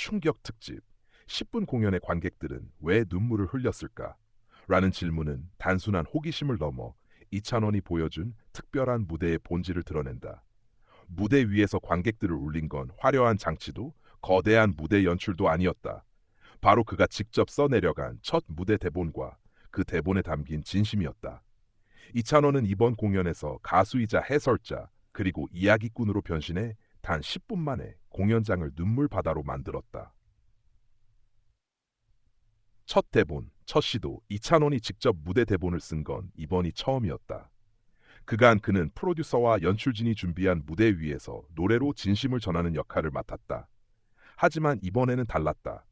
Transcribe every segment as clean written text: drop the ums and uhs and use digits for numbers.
충격 특집 10분 공연의 관객들은 왜 눈물을 흘렸을까? 라는 질문은 단순한 호기심을 넘어 이찬원이 보여준 특별한 무대의 본질을 드러낸다. 무대 위에서 관객들을 울린 건 화려한 장치도 거대한 무대 연출도 아니었다. 바로 그가 직접 써내려간 첫 무대 대본과 그 대본에 담긴 진심이었다. 이찬원은 이번 공연에서 가수이자 해설자 그리고 이야기꾼으로 변신해 단 10분 만에 공연장을 눈물 바다로 만들었다. 첫 대본, 첫 시도 이찬원이 직접 무대 대본을 쓴 건 이번이 처음이었다. 그간 그는 프로듀서와 연출진이 준비한 무대 위에서 노래로 진심을 전하는 역할을 맡았다. 하지만 이번에는 달랐다.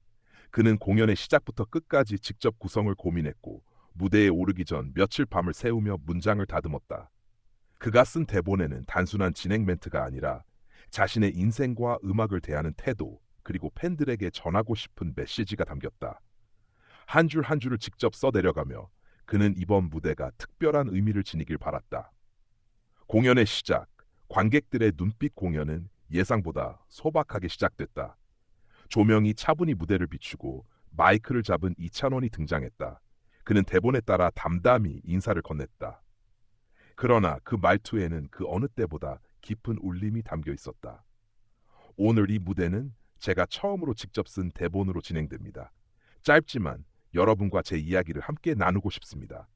그는 공연의 시작부터 끝까지 직접 구성을 고민했고 무대에 오르기 전 며칠 밤을 새우며 문장을 다듬었다. 그가 쓴 대본에는 단순한 진행 멘트가 아니라 자신의 인생과 음악을 대하는 태도 그리고 팬들에게 전하고 싶은 메시지가 담겼다. 한 줄 한 줄을 직접 써내려가며 그는 이번 무대가 특별한 의미를 지니길 바랐다. 공연의 시작, 관객들의 눈빛 공연은 예상보다 소박하게 시작됐다. 조명이 차분히 무대를 비추고 마이크를 잡은 이찬원이 등장했다. 그는 대본에 따라 담담히 인사를 건넸다. 그러나 그 말투에는 그 어느 때보다 깊은 울림이 담겨 있었다. 오늘 이 무대는 제가 처음으로 직접 쓴 대본으로 진행됩니다. 짧지만 여러분과 제 이야기를 함께 나누고 싶습니다.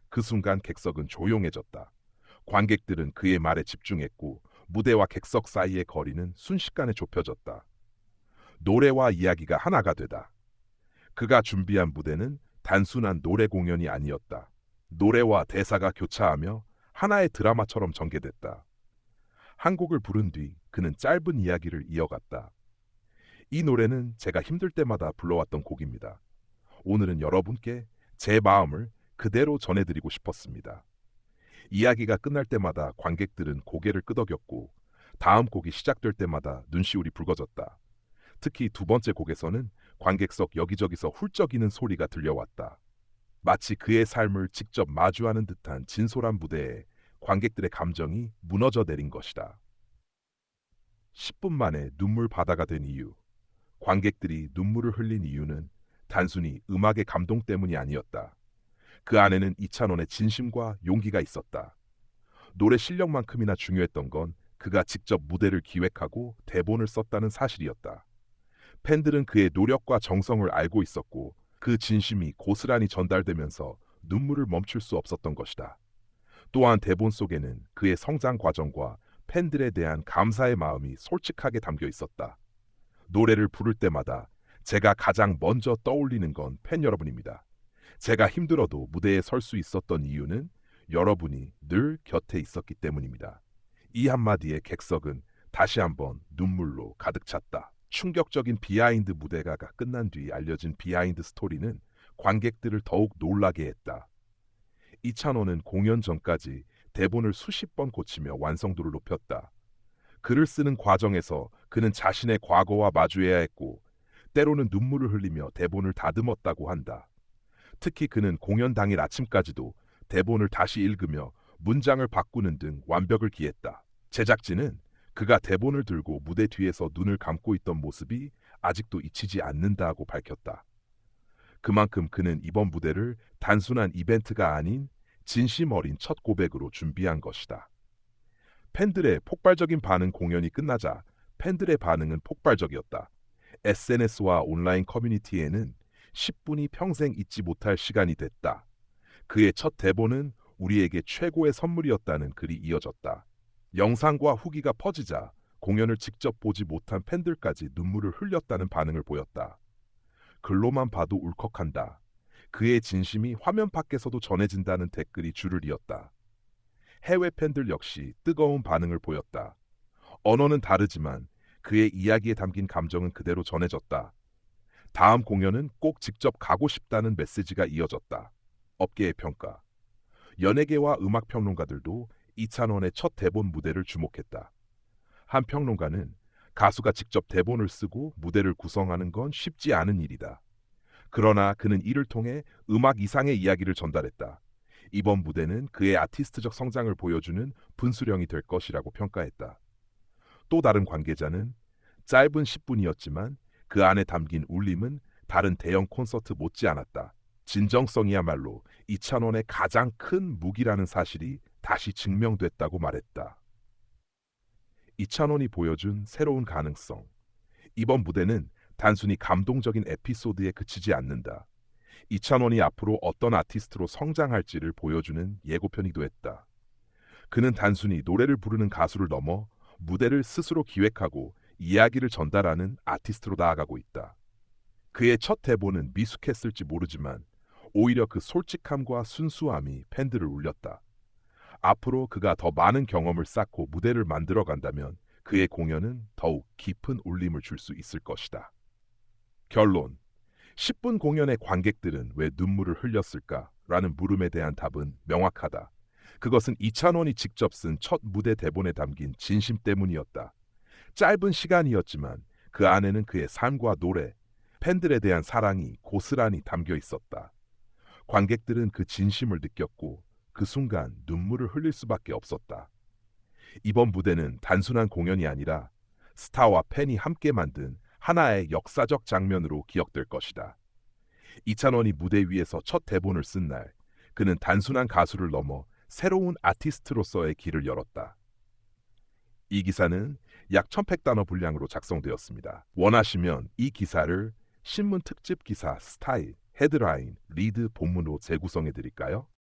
그 순간 객석은 조용해졌다. 관객들은 그의 말에 집중했고 무대와 객석 사이의 거리는 순식간에 좁혀졌다. 노래와 이야기가 하나가 되다. 그가 준비한 무대는 단순한 노래 공연이 아니었다. 노래와 대사가 교차하며 하나의 드라마처럼 전개됐다. 한 곡을 부른 뒤 그는 짧은 이야기를 이어갔다. 이 노래는 제가 힘들 때마다 불러왔던 곡입니다. 오늘은 여러분께 제 마음을 그대로 전해드리고 싶었습니다. 이야기가 끝날 때마다 관객들은 고개를 끄덕였고 다음 곡이 시작될 때마다 눈시울이 붉어졌다. 특히 두 번째 곡에서는 관객석 여기저기서 훌쩍이는 소리가 들려왔다. 마치 그의 삶을 직접 마주하는 듯한 진솔한 무대에 관객들의 감정이 무너져 내린 것이다. 10분 만에 눈물 바다가 된 이유. 관객들이 눈물을 흘린 이유는 단순히 음악의 감동 때문이 아니었다. 그 안에는 이찬원의 진심과 용기가 있었다. 노래 실력만큼이나 중요했던 건 그가 직접 무대를 기획하고 대본을 썼다는 사실이었다. 팬들은 그의 노력과 정성을 알고 있었고 그 진심이 고스란히 전달되면서 눈물을 멈출 수 없었던 것이다. 또한 대본 속에는 그의 성장 과정과 팬들에 대한 감사의 마음이 솔직하게 담겨 있었다. 노래를 부를 때마다 제가 가장 먼저 떠올리는 건 팬 여러분입니다. 제가 힘들어도 무대에 설 수 있었던 이유는 여러분이 늘 곁에 있었기 때문입니다. 이 한마디에 객석은 다시 한번 눈물로 가득 찼다. 충격적인 비하인드 무대가 끝난 뒤 알려진 비하인드 스토리는 관객들을 더욱 놀라게 했다. 이찬원은 공연 전까지 대본을 수십 번 고치며 완성도를 높였다. 글을 쓰는 과정에서 그는 자신의 과거와 마주해야 했고 때로는 눈물을 흘리며 대본을 다듬었다고 한다. 특히 그는 공연 당일 아침까지도 대본을 다시 읽으며 문장을 바꾸는 등 완벽을 기했다. 제작진은 그가 대본을 들고 무대 뒤에서 눈을 감고 있던 모습이 아직도 잊히지 않는다고 밝혔다. 그만큼 그는 이번 무대를 단순한 이벤트가 아닌 진심 어린 첫 고백으로 준비한 것이다. 팬들의 폭발적인 반응. 공연이 끝나자 팬들의 반응은 폭발적이었다. SNS와 온라인 커뮤니티에는 10분이 평생 잊지 못할 시간이 됐다. 그의 첫 대본은 우리에게 최고의 선물이었다는 글이 이어졌다. 영상과 후기가 퍼지자 공연을 직접 보지 못한 팬들까지 눈물을 흘렸다는 반응을 보였다. 글로만 봐도 울컥한다. 그의 진심이 화면 밖에서도 전해진다는 댓글이 줄을 이었다. 해외 팬들 역시 뜨거운 반응을 보였다. 언어는 다르지만 그의 이야기에 담긴 감정은 그대로 전해졌다. 다음 공연은 꼭 직접 가고 싶다는 메시지가 이어졌다. 업계의 평가. 연예계와 음악 평론가들도 이찬원의 첫 대본 무대를 주목했다. 한 평론가는 가수가 직접 대본을 쓰고 무대를 구성하는 건 쉽지 않은 일이다. 그러나 그는 이를 통해 음악 이상의 이야기를 전달했다. 이번 무대는 그의 아티스트적 성장을 보여주는 분수령이 될 것이라고 평가했다. 또 다른 관계자는 짧은 10분이었지만 그 안에 담긴 울림은 다른 대형 콘서트 못지않았다. 진정성이야말로 이찬원의 가장 큰 무기라는 사실이 다시 증명됐다고 말했다. 이찬원이 보여준 새로운 가능성. 이번 무대는 단순히 감동적인 에피소드에 그치지 않는다. 이찬원이 앞으로 어떤 아티스트로 성장할지를 보여주는 예고편이기도 했다. 그는 단순히 노래를 부르는 가수를 넘어 무대를 스스로 기획하고 이야기를 전달하는 아티스트로 나아가고 있다. 그의 첫 대본은 미숙했을지 모르지만 오히려 그 솔직함과 순수함이 팬들을 울렸다. 앞으로 그가 더 많은 경험을 쌓고 무대를 만들어 간다면 그의 공연은 더욱 깊은 울림을 줄 수 있을 것이다. 결론. 10분 공연의 관객들은 왜 눈물을 흘렸을까? 라는 물음에 대한 답은 명확하다. 그것은 이찬원이 직접 쓴 첫 무대 대본에 담긴 진심 때문이었다. 짧은 시간이었지만 그 안에는 그의 삶과 노래, 팬들에 대한 사랑이 고스란히 담겨 있었다. 관객들은 그 진심을 느꼈고 그 순간 눈물을 흘릴 수밖에 없었다. 이번 무대는 단순한 공연이 아니라 스타와 팬이 함께 만든 하나의 역사적 장면으로 기억될 것이다. 이찬원이 무대 위에서 첫 대본을 쓴 날, 그는 단순한 가수를 넘어 새로운 아티스트로서의 길을 열었다. 이 기사는 약 1100단어 분량으로 작성되었습니다. 원하시면 이 기사를 신문 특집 기사 스타일, 헤드라인, 리드 본문으로 재구성해 드릴까요?